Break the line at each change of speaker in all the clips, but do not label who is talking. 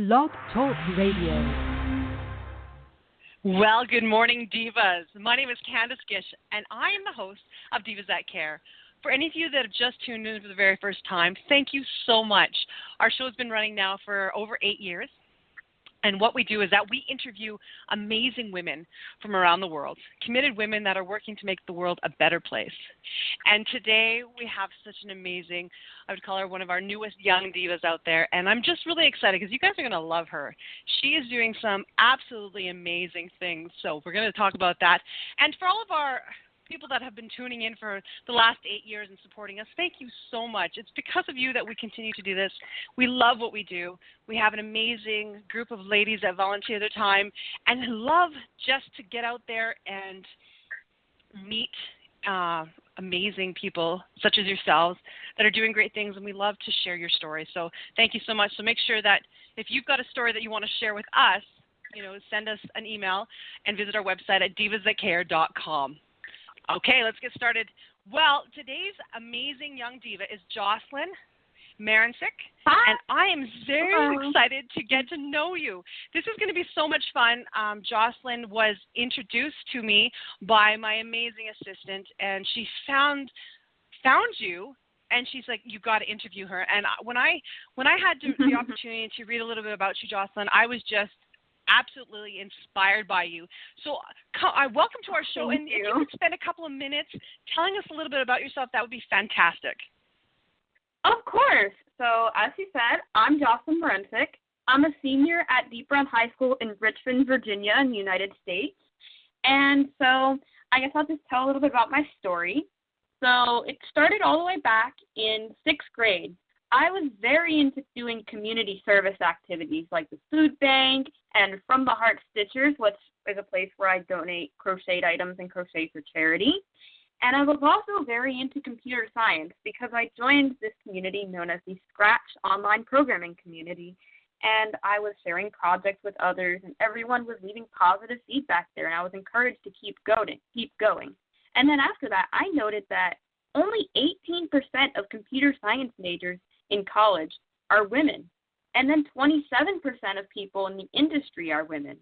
Blog Talk Radio.
Well, good morning, Divas. My name is Candace Gish, and I am the host of Divas That Care. For any of you that have just tuned in for the very first time, thank you so much. Our show has been running now for over 8 years. And what we do is that we interview amazing women from around the world, committed women that are working to make the world a better place. And today we have such an amazing, I would call her one of our newest young divas out there. And I'm just really excited because you guys are going to love her. She is doing some absolutely amazing things. So we're going to talk about that. And for all of our people that have been tuning in for the last 8 years and supporting us, thank you so much. It's because of you that we continue to do this. We love what we do. We have an amazing group of ladies that volunteer their time and love just to get out there and meet amazing people such as yourselves that are doing great things, and we love to share your story. So thank you so much. So make sure that if you've got a story that you want to share with us, send us an email and visit our website at divasthatcare.com. Okay, let's get started. Well, today's amazing young diva is Jocelyn Marincic, and I am very excited to get to know you. This is going to be so much fun. Jocelyn was introduced to me by my amazing assistant, and she found you, and she's like, "You got to interview her." And when I had the opportunity to read a little bit about you, Jocelyn, I was just absolutely inspired by you. So welcome to our show. If you could spend a couple of minutes telling us a little bit about yourself, that would be fantastic.
Of course. So as you said, I'm Jocelyn Marincic. I'm a senior at Deep Run High School in Richmond, Virginia in the United States. And so I guess I'll just tell a little bit about my story. So it started all the way back in 6th grade. I was very into doing community service activities like the food bank and From the Heart Stitchers, which is a place where I donate crocheted items and crochet for charity. And I was also very into computer science because I joined this community known as the Scratch online programming community. And I was sharing projects with others, and everyone was leaving positive feedback there, and I was encouraged to keep going. And then after that, I noted that only 18% of computer science majors in college are women, and then 27% of people in the industry are women.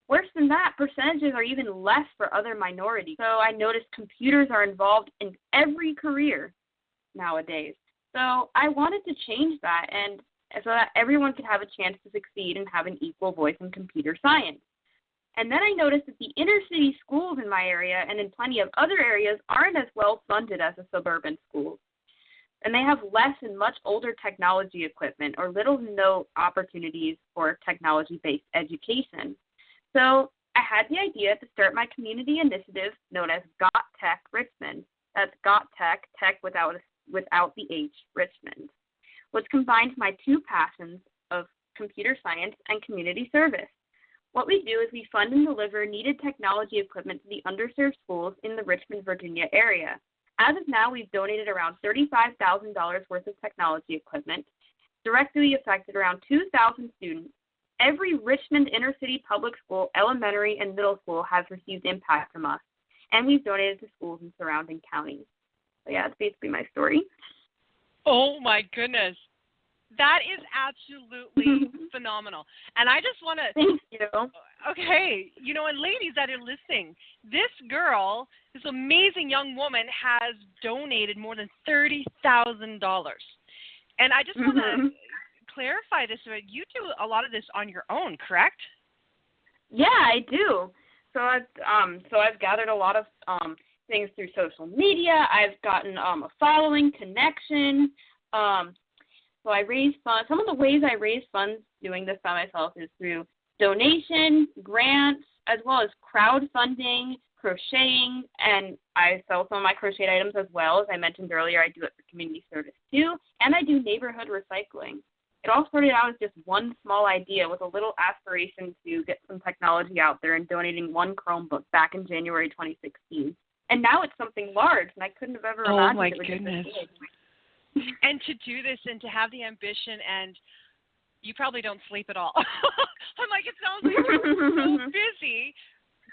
Worse than that, percentages are even less for other minorities. So I noticed computers are involved in every career nowadays. So I wanted to change that, and so that everyone could have a chance to succeed and have an equal voice in computer science. And then I noticed that the inner city schools in my area and in plenty of other areas aren't as well funded as the suburban schools. And they have less and much older technology equipment or little to no opportunities for technology-based education. So I had the idea to start my community initiative known as Tec Richmond. That's Tec, Tech without the H, Richmond, which combines my two passions of computer science and community service. What we do is we fund and deliver needed technology equipment to the underserved schools in the Richmond, Virginia area. As of now, we've donated around $35,000 worth of technology equipment, directly affected around 2,000 students. Every Richmond inner city public school, elementary, and middle school has received impact from us, and we've donated to schools in surrounding counties. So yeah, that's basically my story.
Oh my goodness. That is absolutely phenomenal. And I just want to...
Thank you.
Okay. And ladies that are listening, this girl, this amazing young woman, has donated more than $30,000. And I just want to clarify this. You do a lot of this on your own, correct?
Yeah, I do. So I've gathered a lot of things through social media. I've gotten a following, connection. So I raise funds. Some of the ways I raise funds doing this by myself is through donation, grants, as well as crowdfunding, crocheting, and I sell some of my crocheted items as well. As I mentioned earlier, I do it for community service too, and I do neighborhood recycling. It all started out as just one small idea with a little aspiration to get some technology out there and donating one Chromebook back in January 2016. And now it's something large, and I couldn't have ever imagined it would be this big.
And to do this and to have the ambition, and you probably don't sleep at all. I'm like, it sounds like you're so busy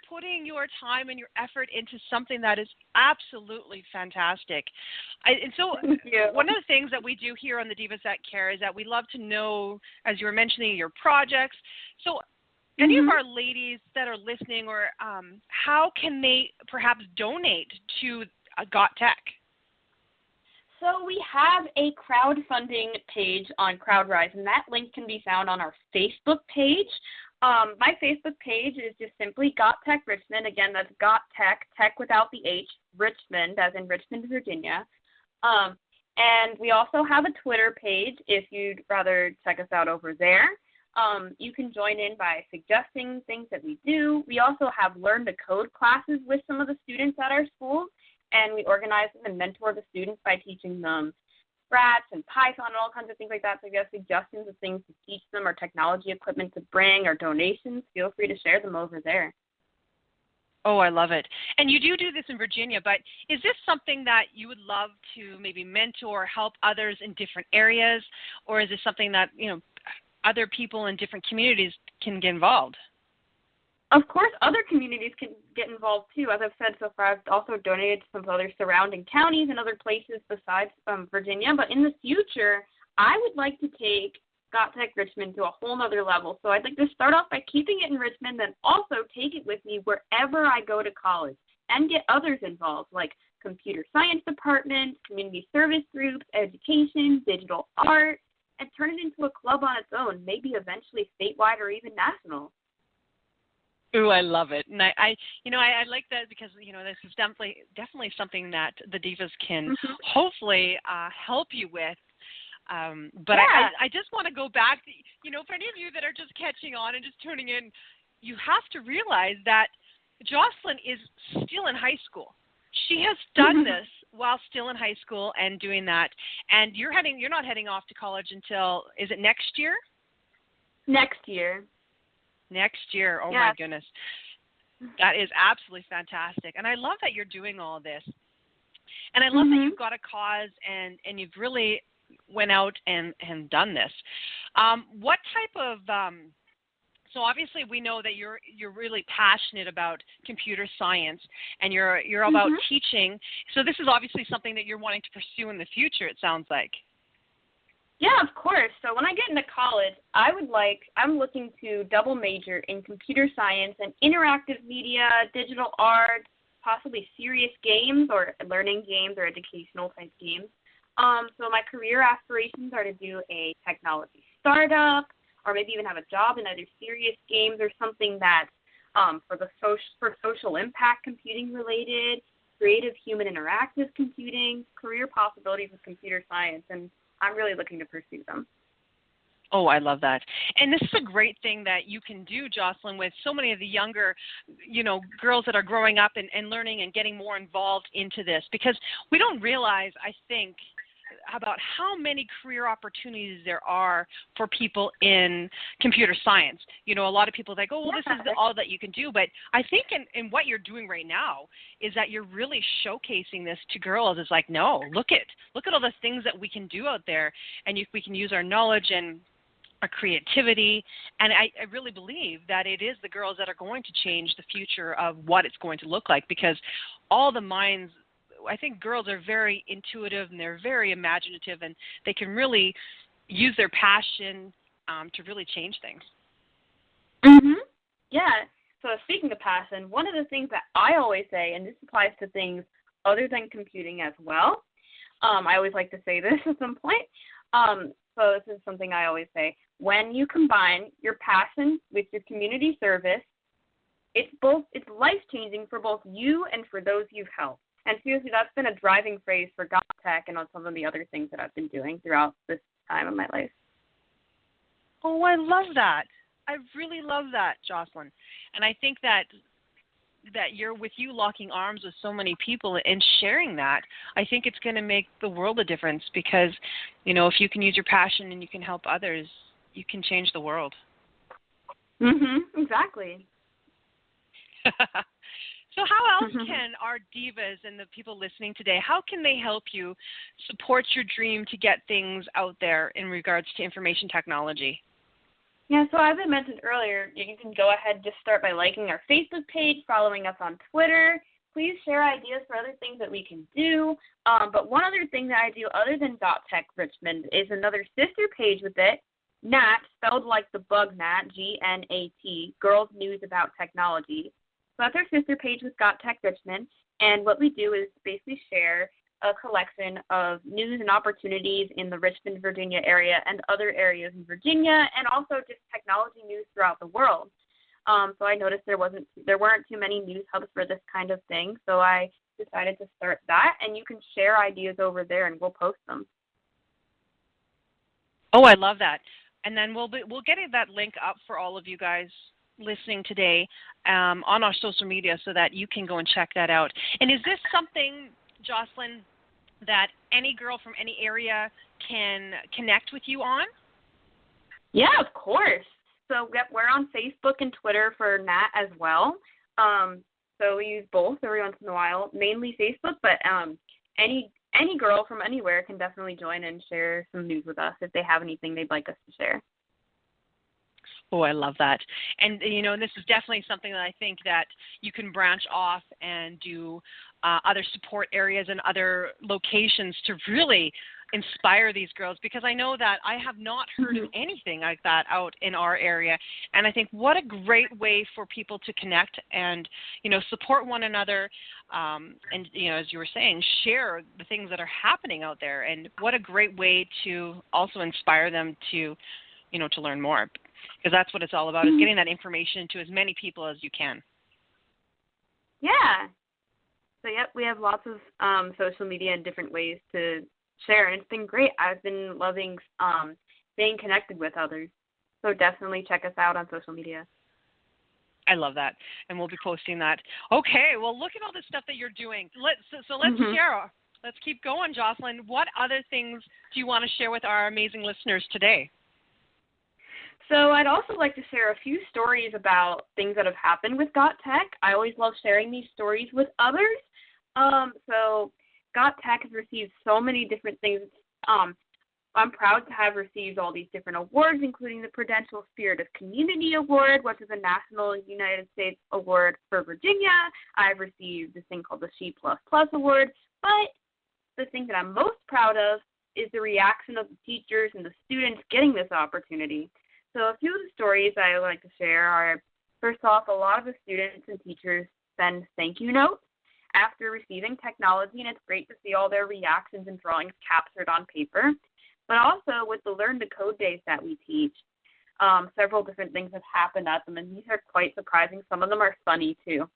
putting your time and your effort into something that is absolutely fantastic.
Thank you.
One of the things that we do here on the Divas That Care is that we love to know, as you were mentioning, your projects. So any of our ladies that are listening, or how can they perhaps donate to Got Tech?
So we have a crowdfunding page on CrowdRise, and that link can be found on our Facebook page. My Facebook page is just simply Got Tec Richmond. Again, that's Got Tec, Tech without the H, Richmond, as in Richmond, Virginia. And we also have a Twitter page if you'd rather check us out over there. You can join in by suggesting things that we do. We also have Learn to Code classes with some of the students at our schools, and we organize them and mentor the students by teaching them Scratch and Python and all kinds of things like that. So if you have suggestions of things to teach them or technology equipment to bring or donations, feel free to share them over there.
Oh, I love it. And you do this in Virginia, but is this something that you would love to maybe mentor or help others in different areas, or is this something that, other people in different communities can get involved?
Of course, other communities can get involved too. As I've said so far, I've also donated to some other surrounding counties and other places besides Virginia. But in the future, I would like to take Got Tec Richmond to a whole nother level. So I'd like to start off by keeping it in Richmond, then also take it with me wherever I go to college and get others involved, like computer science departments, community service groups, education, digital art, and turn it into a club on its own, maybe eventually statewide or even national.
Ooh, I love it, and I like that because this is definitely something that the Divas can hopefully help you with. But
yeah.
I just want to go back. For any of you that are just catching on and just tuning in, you have to realize that Jocelyn is still in high school. She has done this while still in high school and doing that. And you're not heading off to college until, is it next year?
Next year.
Next year. Oh,
yeah.
My goodness. That is absolutely fantastic. And I love that you're doing all this. And I love that you've got a cause and you've really went out and done this. What type of so obviously we know that you're really passionate about computer science and you're about teaching. So this is obviously something that you're wanting to pursue in the future, it sounds like.
Yeah, of course. So when I get into college, I'm looking to double major in computer science and interactive media, digital art, possibly serious games or learning games or educational type games. So my career aspirations are to do a technology startup or maybe even have a job in either serious games or something that's for social impact computing related, creative human interactive computing, career possibilities with computer science, and I'm really looking to pursue them.
Oh, I love that. And this is a great thing that you can do, Jocelyn, with so many of the younger, girls that are growing up and learning and getting more involved into this, because we don't realize, I think, about how many career opportunities there are for people in computer science. A lot of people think, oh, well, this is all that you can do. But I think in what you're doing right now is that you're really showcasing this to girls. It's like, no, look at all the things that we can do out there, and we can use our knowledge and our creativity. And I really believe that it is the girls that are going to change the future of what it's going to look like, because all the minds, I think girls are very intuitive and they're very imaginative, and they can really use their passion to really change things.
Yeah. So speaking of passion, one of the things that I always say, and this applies to things other than computing as well, I always like to say this at some point. So this is something I always say. When you combine your passion with your community service, it's life-changing for both you and for those you've helped. And seriously, that's been a driving phrase for Got Tech and on some of the other things that I've been doing throughout this time of my life.
Oh, I love that. I really love that, Jocelyn. And I think that you're with you locking arms with so many people and sharing that, I think it's going to make the world a difference, because, if you can use your passion and you can help others, you can change the world.
Exactly.
So how else can our divas and the people listening today, how can they help you support your dream to get things out there in regards to information technology?
Yeah, so as I mentioned earlier, you can go ahead and just start by liking our Facebook page, following us on Twitter. Please share ideas for other things that we can do. But one other thing that I do other than Tec Richmond is another sister page with it, NAT, spelled like the bug gnat, GNAT, Girls News About Technology. So that's our sister page with Tec Richmond. And what we do is basically share a collection of news and opportunities in the Richmond, Virginia area and other areas in Virginia, and also just technology news throughout the world. So I noticed there weren't too many news hubs for this kind of thing, so I decided to start that, and you can share ideas over there, and we'll post them.
Oh, I love that. And then we'll get that link up for all of you guys listening today on our social media so that you can go and check that out. And is this something, Jocelyn, that any girl from any area can connect with you on?
Yeah, of course. So we're on Facebook and Twitter for Nat as well. So we use both every once in a while, mainly Facebook, but any girl from anywhere can definitely join and share some news with us if they have anything they'd like us to share.
Oh, I love that. And, this is definitely something that I think that you can branch off and do other support areas and other locations to really inspire these girls, because I know that I have not heard of anything like that out in our area. And I think what a great way for people to connect and, support one another and, as you were saying, share the things that are happening out there. And what a great way to also inspire them to, to learn more. Because that's what it's all about, is getting that information to as many people as you can.
Yeah. So, yep, we have lots of social media and different ways to share, and it's been great. I've been loving staying connected with others. So definitely check us out on social media.
I love that, and we'll be posting that. Okay, well, look at all this stuff that you're doing. Let's share. Let's keep going, Jocelyn. What other things do you want to share with our amazing listeners today?
So I'd also like to share a few stories about things that have happened with Tec. I always love sharing these stories with others. So Tec has received so many different things. I'm proud to have received all these different awards, including the Prudential Spirit of Community Award, which is a national United States award for Virginia. I've received this thing called the She++ Award. But the thing that I'm most proud of is the reaction of the teachers and the students getting this opportunity. So a few of the stories I would like to share are, first off, a lot of the students and teachers send thank you notes after receiving technology, and it's great to see all their reactions and drawings captured on paper. But also with the Learn to Code days that we teach, several different things have happened at them, and these are quite surprising. Some of them are funny, too.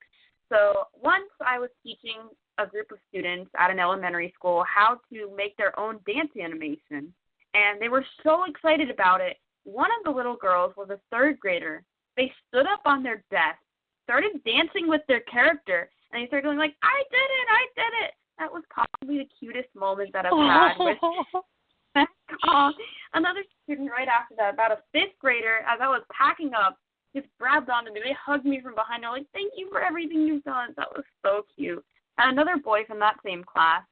So once I was teaching a group of students at an elementary school how to make their own dance animation, and they were so excited about it. One of the little girls was a third grader. They stood up on their desk, started dancing with their character, and they started going like, I did it. That was probably the cutest moment that I've had with another student right after that, about a fifth grader, as I was packing up, just grabbed onto me. They hugged me from behind. They're like, thank you for everything you've done. That was so cute. And another boy from that same class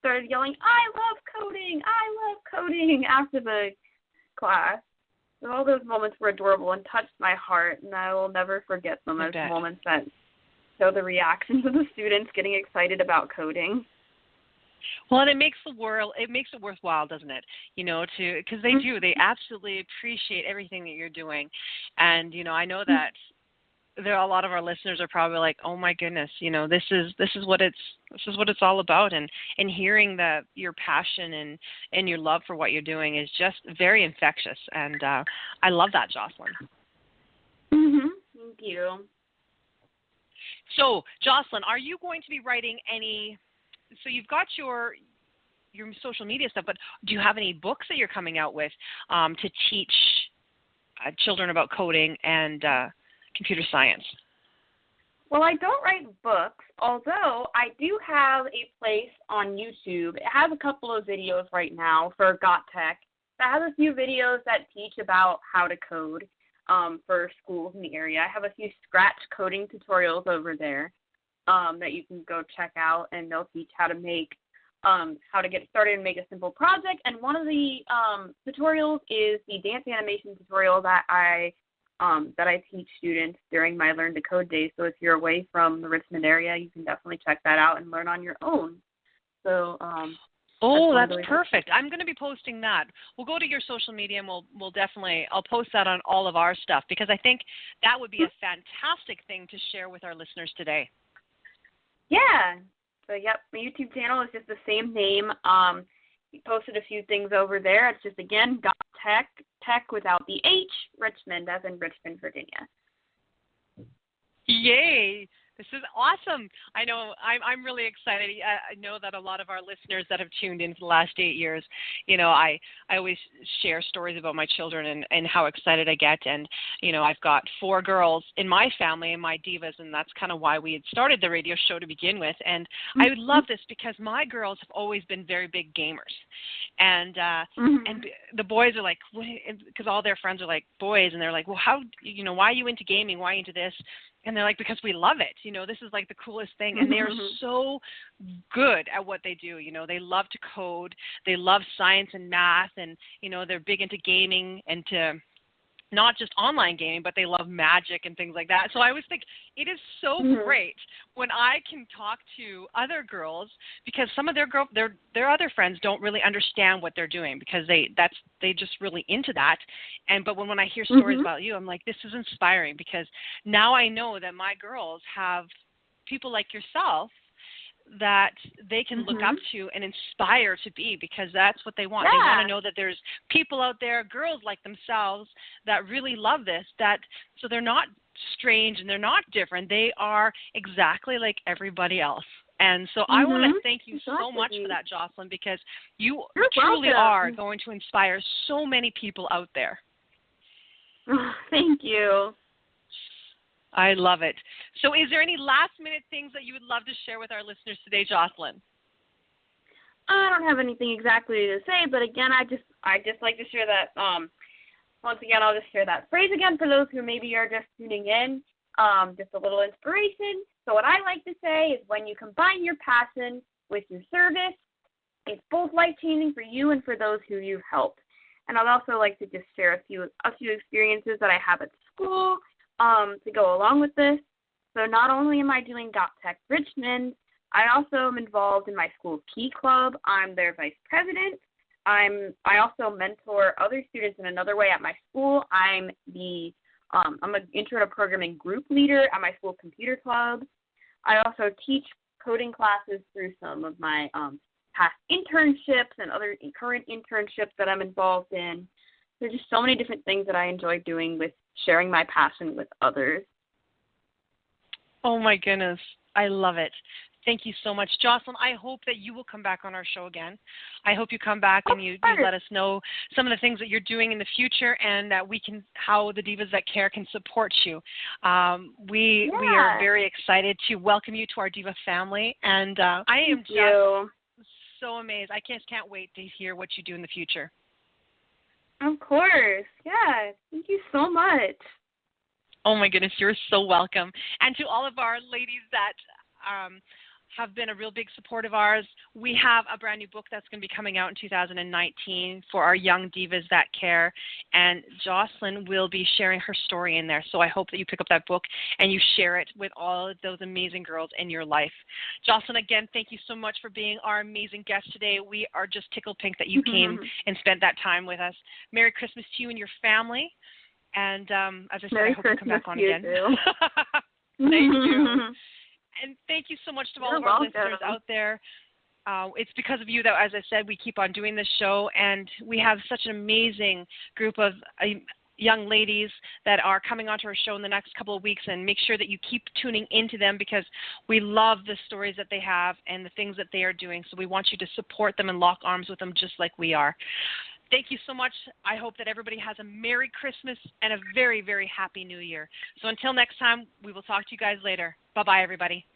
started yelling, I love coding, after the class. So all those moments were adorable and touched my heart, and I will never forget them as moments that show the reactions of the students getting excited about coding.
Well, and it makes it worthwhile, doesn't it? Because they absolutely appreciate everything that you're doing. And, I know that there are a lot of our listeners are probably like, oh my goodness, this is what it's all about. And hearing that your passion and your love for what you're doing is just very infectious. And I love that, Jocelyn.
Thank you.
So, Jocelyn, are you going to be writing so you've got your social media stuff, but do you have any books that you're coming out with to teach children about coding and computer science?
Well, I don't write books, although I do have a place on YouTube. It has a couple of videos right now for Tec. It has a few videos that teach about how to code for schools in the area. I have a few Scratch coding tutorials over there that you can go check out, and they'll teach how to make how to get started and make a simple project. And one of the tutorials is the dance animation tutorial that I teach students during my Learn to Code days. So if you're away from the Richmond area, you can definitely check that out and learn on your own. So
that's perfect. I'm going to be posting that. We'll go to your social media and we'll definitely, I'll post that on all of our stuff because I think that would be a fantastic thing to share with our listeners today.
Yeah. So, yep, my YouTube channel is just the same name. We posted a few things over there. It's just, again, .tec without the H, Richmond, as in Richmond, Virginia.
Yay. This is awesome. I know I'm really excited. I know that a lot of our listeners that have tuned in for the last 8 years, I always share stories about my children and how excited I get. And, I've got 4 girls in my family and my divas, and that's kind of why we had started the radio show to begin with. And I would love this because my girls have always been very big gamers. And and the boys are like, because all their friends are like boys, and they're like, well, why are you into gaming? Why are you into this? And they're like, because we love it. This is like the coolest thing. And they're so good at what they do. They love to code. They love science and math. And, they're big into gaming and to not just online gaming, but they love magic and things like that. So I always think it is so great when I can talk to other girls because some of their other friends don't really understand what they're doing because they just really into that. But when I hear stories about you, I'm like, this is inspiring because now I know that my girls have people like yourself that they can look up to and inspire to be because that's what they want. They want to know that there's people out there, girls like themselves, that really love this, so they're not strange and they're not different. They are exactly like everybody else. And so I want to thank you so much for that, Jocelyn, because you're truly are going to inspire so many people out there.
Thank you.
I love it. So is there any last-minute things that you would love to share with our listeners today, Jocelyn?
I don't have anything exactly to say, but again, I just like to share that, once again, I'll just share that phrase again for those who maybe are just tuning in, just a little inspiration. So what I like to say is when you combine your passion with your service, it's both life-changing for you and for those who you've helped. And I'd also like to just share a few experiences that I have at school, to go along with this. So not only am I doing Tec Richmond, I also am involved in my school's Key Club. I'm their vice president. I also mentor other students in another way at my school. I'm an intro to programming group leader at my school computer club. I also teach coding classes through some of my past internships and other current internships that I'm involved in. There's just so many different things that I enjoy doing with sharing my passion with others.
Oh, my goodness. I love it. Thank you so much. Jocelyn, I hope that you will come back on our show again. I hope you come back and you let us know some of the things that you're doing in the future and that how the Divas That Care can support you. We are very excited to welcome you to our Diva family, and I am just so amazed. I just can't wait to hear what you do in the future.
Of course. Yeah. Thank you so much.
Oh, my goodness. You're so welcome. And to all of our ladies that have been a real big support of ours, we have a brand new book that's going to be coming out in 2019 for our young Divas That Care. And Jocelyn will be sharing her story in there. So I hope that you pick up that book and you share it with all of those amazing girls in your life. Jocelyn, again, thank you so much for being our amazing guest today. We are just tickled pink that you came and spent that time with us. Merry Christmas to you and your family. And as I said, I hope you come back on again. Thank you. And thank you so much to all of our listeners out there. It's because of you that, as I said, we keep on doing this show, and we have such an amazing group of young ladies that are coming onto our show in the next couple of weeks, and make sure that you keep tuning into them because we love the stories that they have and the things that they are doing. So we want you to support them and lock arms with them just like we are. Thank you so much. I hope that everybody has a Merry Christmas and a very, very Happy New Year. So until next time, we will talk to you guys later. Bye-bye, everybody.